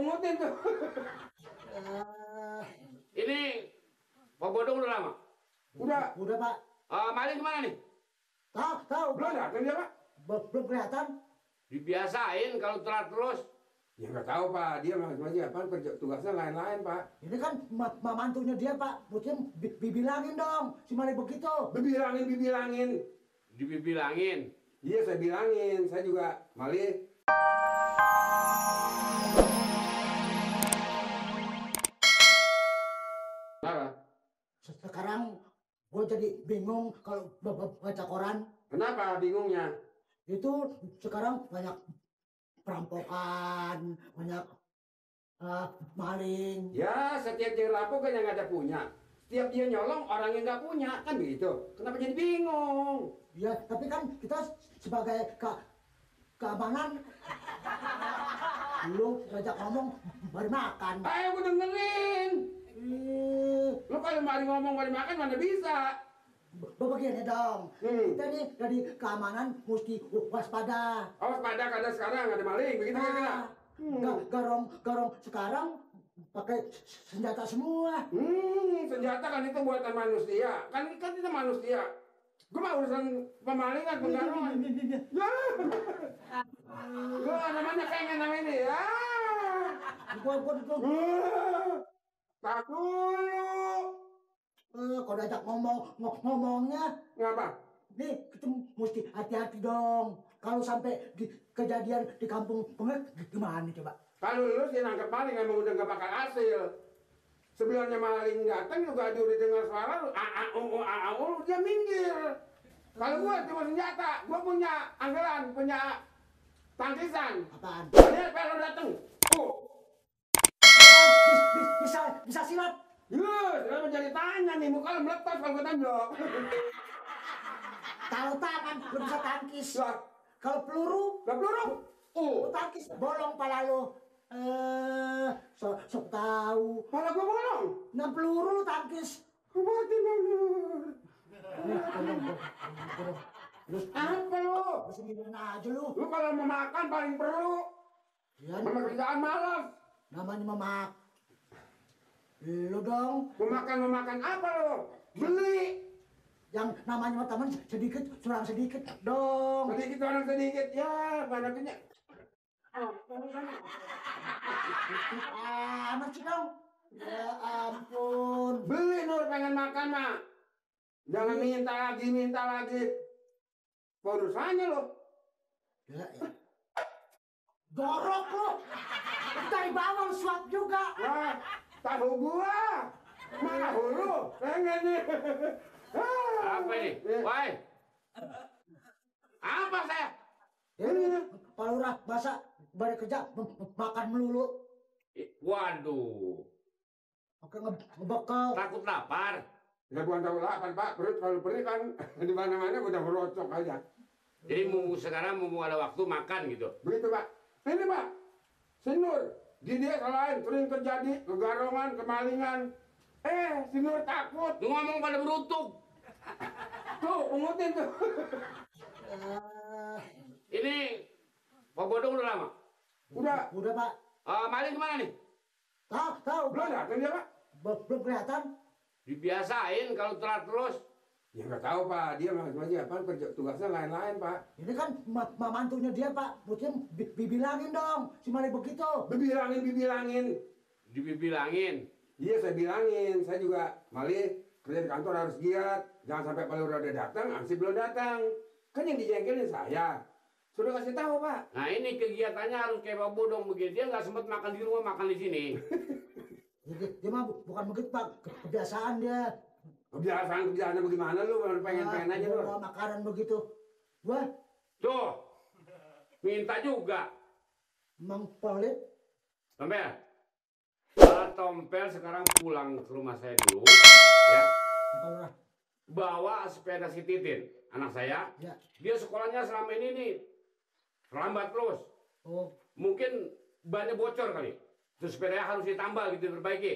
pungutin tuh. Ini Pak Bodong udah lama? Udah Pak. Maling kemana nih? Tahu. Belum datang dia, Pak? Belum kelihatan. Dibiasain kalau telat terus. Ya nggak tahu, Pak. Dia masih apa kerja tugasnya lain-lain, Pak. Ini kan mantunya dia Pak. Mungkin dibilangin dong si Mali begitu. Dibilangin. Dibilangin. Iya, saya bilangin. Saya juga Mali. Kenapa? Sekarang gue jadi bingung kalau baca koran. Kenapa bingungnya? Itu sekarang banyak perampokan, banyak maling. Ya, setiap dia lapor kan yang nggak ada punya. Setiap dia nyolong orang yang nggak punya, kan begitu. Kenapa jadi bingung? Ya, tapi kan kita sebagai keamanan, lu ngajak ngomong baru makan. Ayo gue dengerin. Lu kalau mari ngomong mari makan mana bisa? Begini dong, kita nih dari keamanan mesti waspada. Awas pada kadang sekarang ada maling, begitu kira-kira. Garong sekarang pakai senjata semua. Senjata kan itu buatan manusia. Kan kita manusia. Gue mah urusan pemalingan, penggarongan. Ya. Gue namanya pengen namanya ya. Gua Takut. kalau diajak ngomongnya, Ngapa? nih kita mesti hati-hati dong. Kalau sampai kejadian di kampung pengek gimana coba? Kalau lu sih nangkep maling emang udah gak bakal hasil. Sebelumnya maling datang juga dia udah dengar suara lu, dia minggir. Kalau gua cuma senjata, gua punya anggaran, punya tangkisan. Apaan? Lihat kalau datang, Bisa silat. Kenapa jadi tanya nih, muka lu melepas kalau gua tembak. Kalau tangan lu bisa tangkis. Lah, Kalau peluru, gak peluru. lu tangkis bolong pala lu. Sok tahu. Pala gua bolong. Nah peluru lu tangkis. Mati Nur. Apa lu? Lu sendirian aja lu. Lu kalau mau makan paling perlu. Ya, Sama kerjaan malas. namanya memak. Lu dong, Mau makan apa lu? Beli. yang namanya teman sedikit, curang sedikit dong. Sedikit orang sedikit. Ya, banyaknya. Amat sih dong. Ya ampun. Beli Nur pengen makan mah. Jangan minta lagi. Urusannya lo. Ya. Dorok lu. Dari bawah lu suap juga. Wah, tahu gua. Mana hulu? Pengen nih. Apa ini? Woi. Apa saya? Ini kalau udah masa balik kerja makan melulu. Waduh. Oke ngebekal. Takut lapar. Ya bukan tahu lapar Pak. Perut kalau perih kan di mana-mana udah merocok aja. Jadi sekarang mau ada waktu makan gitu. Begitu Pak. Ini Pak. Si Nur. Dia selain sering terjadi kegarongan, kemalingan. Si Nur takut. Lu ngomong pada berutuk. Tuh, pungutin tuh. Ini Pak Bodong udah lama? Udah Pak. Maling kemana nih? Tahu. Belum datang dia Pak? Belum kelihatan. Dibiasain kalau telat terus. Ya nggak tahu Pak. Dia masih apa kerja tugasnya lain-lain Pak. Ini kan mantunya dia Pak. Mungkin dibilangin dong si Mali begitu. Dibilangin. Dibilangin. Iya saya bilangin. Saya juga Mali kerja di kantor harus giat. Jangan sampai kalau udah datang, ansih belum datang. Kan yang dijengkelin saya. Sudah kasih tahu Pak. Nah ini kegiatannya harus kayak Pak Bodong begitu. Dia nggak sempat makan di rumah, makan di sini. Dia mah bukan begitu Pak. Kebiasaan dia. Kebiasaannya bagaimana lu? Pengen aja lu. Bawa makanan begitu. Gua Tuh. Minta juga. emang pelit. Tompel. Kalau Tompel sekarang pulang ke rumah saya dulu. Ya. Bawa sepeda si Titin. Anak saya. Ya. Dia sekolahnya selama ini nih. Lambat terus. Oh, Mungkin bannya bocor kali. Terus sepedanya harus ditambal gitu, diperbaiki.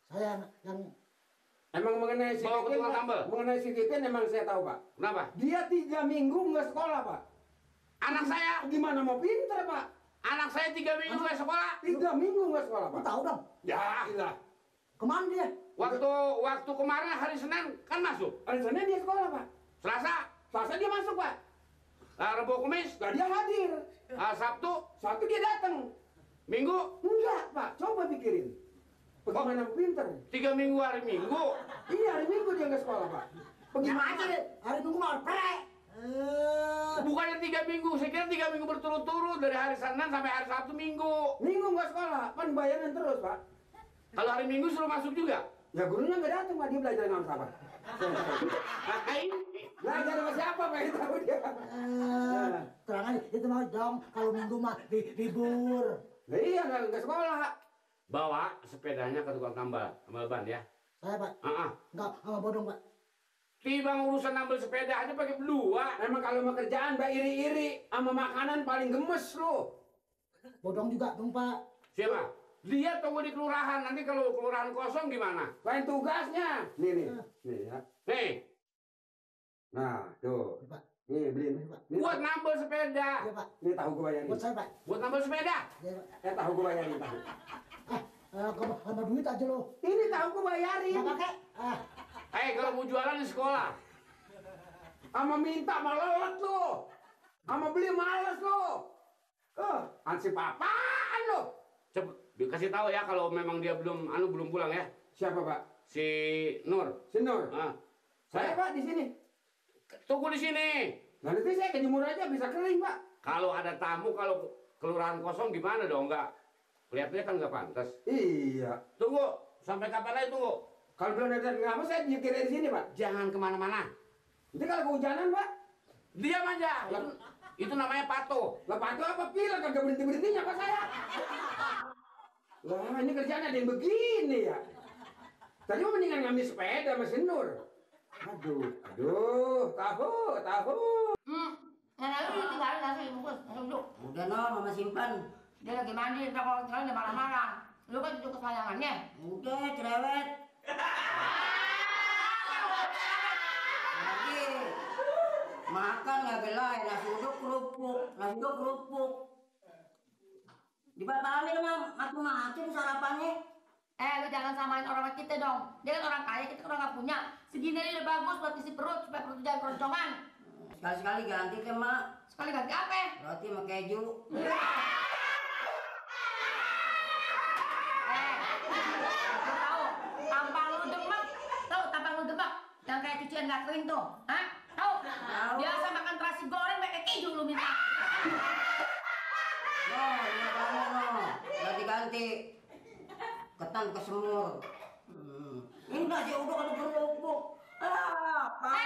saya yang Emang mengenai si Bawa ke Titin, tukang Pak, tambal. mengenai si Titin emang saya tahu Pak. Kenapa? Dia 3 minggu nggak sekolah Pak. Anak saya. Gimana mau pinter Pak? Anak saya 3 minggu nggak sekolah. 3 minggu nggak sekolah, Lu Pak. tahu dong? Ya, Gila. Kemana dia? waktu kemarin hari Senin kan masuk. Hari Senin dia sekolah, Pak. Selasa, Selasa dia masuk, Pak. Rabu, Kamis, Nah, dia hadir. Sabtu, Sabtu dia datang. Minggu. Enggak, Pak. Coba pikirin. Bagaimana pinter? 3 minggu hari Minggu. Iya, hari Minggu dia nggak sekolah, Pak. Gimana Bagaimana? sih? Hari Minggu malah prek. Bukannya 3 minggu, saya kira 3 minggu berturut-turut dari hari Senin sampai hari Sabtu Minggu. Minggu nggak sekolah, kan bayaran terus, Pak. Kalau hari Minggu suruh masuk juga. Ya gurunya nggak datang, Pak. Dia belajar dengan siapa? Belajar sama siapa, Pak? Itu tahu dia. Terang aja, itu mah dong. Kalau Minggu mah libur. Lah iya, nggak sekolah. Bawa sepedanya ke tukang tambal ban ya. Saya, Pak. Enggak bodong, Pak. Tiba urusan nambal sepeda aja pakai berdua. Emang kalau mau kerjaan, Pak, iri-iri. Sama makanan paling gemes lo. Bodong juga dong, Pak. Siapa? Dia tunggu di kelurahan. Nanti kalau kelurahan kosong gimana? Lain tugasnya. Nih ya. Nih, Nah, tuh. Pak. Nih, beliin. Nih, buat nambal sepeda. Iya, Pak. Nih tahu gue bayarin. Buat saya, Pak. Buat nambal sepeda. Iya, Pak. Tahu gue bayarin, tahu. Sama duit aja lo. Ini tahu gue bayarin. Nggak pakai? Kalau mau jualan di sekolah. Sama minta malah lo. Sama beli males lo. Ansip apaan lo? Cepet kasih tahu ya kalau memang dia belum pulang ya. Siapa, Pak? Si Nur. Si Nur. Saya, Pak, di sini. Tunggu di sini. Nah, nanti saya ke jemur aja bisa kering, Pak. Kalau ada tamu, kalau kelurahan kosong gimana dong? Enggak. Kelihatannya kan nggak pantas. Iya. Tunggu. Sampai kapan lagi tunggu? Kalau belum ada ngapa saya nyetirnya di sini, Pak. Jangan kemana-mana. Nanti kalau kehujanan, Pak. Diam aja. Itu namanya patuh. Lah patuh apa pila kagak berhenti-berhentinya Pak saya. Lah ini kerjaan ada yang begini ya. Tadi mau mendingan ngambil sepeda sama si Nur. Aduh, tahu. Nenek lu tinggalin nasi bungkus, nasi uduk. Udah no, mama simpan. Dia lagi mandi, ntar kalau tinggalin dia marah-marah. Lu kan cucu kesayangannya. Udah cerewet. Lagi makan nggak gelai, nasi uduk kerupuk. Dibatalin sama macam-macam sarapannya. Lu jangan samain orang kita dong. Dia kan orang kaya, kita kan orang nggak punya. Segini aja udah bagus buat isi perut, supaya perut jangan keroncongan. Sekali-sekali ganti ke mak. Sekali ganti apa? Roti sama keju. Lu tahu, tampang lu demak, yang kayak cucian nggak kering tuh, hah? Tahu? Biasa makan terasi goreng pakai keju lu minta. No, ini kamu no. Ganti-ganti. Ketan ke semur. Ini nasi uduk ada kerupuk. Apa?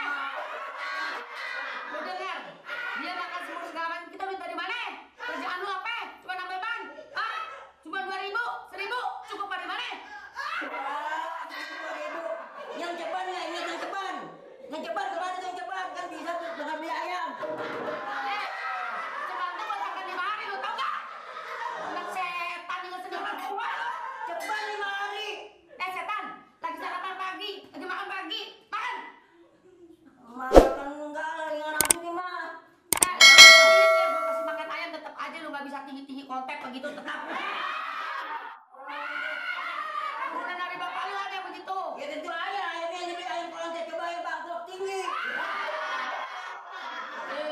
Lu denger? Dia makan semur segala macam. Kita duit dari mana? Kerjaan lu apa? Cuma nambah ban? Hah? Cuma 2.000, 1.000, cukup dari mana? Yang cepat nggak ingat yang cepat. Yang cepat kemana yang cepat kan bisa tuh dengan beli ayam. Cepat tuh buat makan 5 hari lu tau gak? Anak setan dengan segala semua lu. Cepat 5 hari. Setan, lagi sarapan pagi, lagi makan pagi, makan. Makan enggak lagi nggak nafsu nih mah. Gue kasih makan ayam tetap aja lu nggak bisa tinggi kontak begitu tetap. Bukan dari bapak lu ada yang begitu. Ya tentu aja ayamnya yang beli ayam kalau saya coba yang bangkrut tinggi.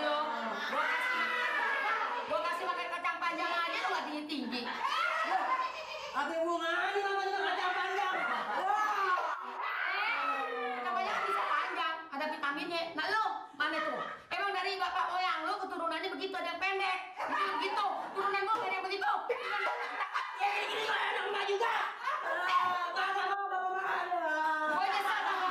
Lu, gue kasih makan kacang panjang aja lu nggak tinggi. Apa hubungannya sama dengan kacang panjang? Wah. Kacang panjang kan bisa panjang, ada vitaminnya. Nah lu, mana tuh? Emang dari bapak moyang lu keturunannya begitu, ada yang pendek. Itu begitu, turunan gua ada yang begitu. Ya gini kok anak emak juga. Bapak mau makan. Gua nyesel sama.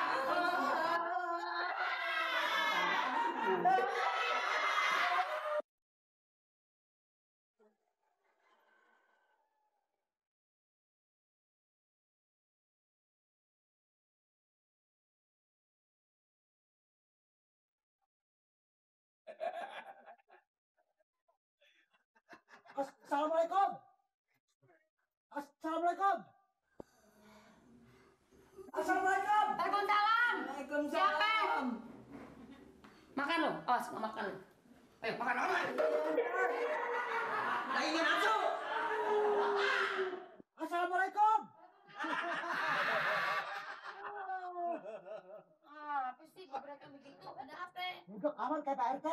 Assalamualaikum. Assalamualaikum. Assalamualaikum. Waalaikumsalam. Waalaikumsalam. Siapa? Makan lu, awas nggak makan lu. Ayo makan. Lagi nggak nafsu. rekaman kayak Pak RT.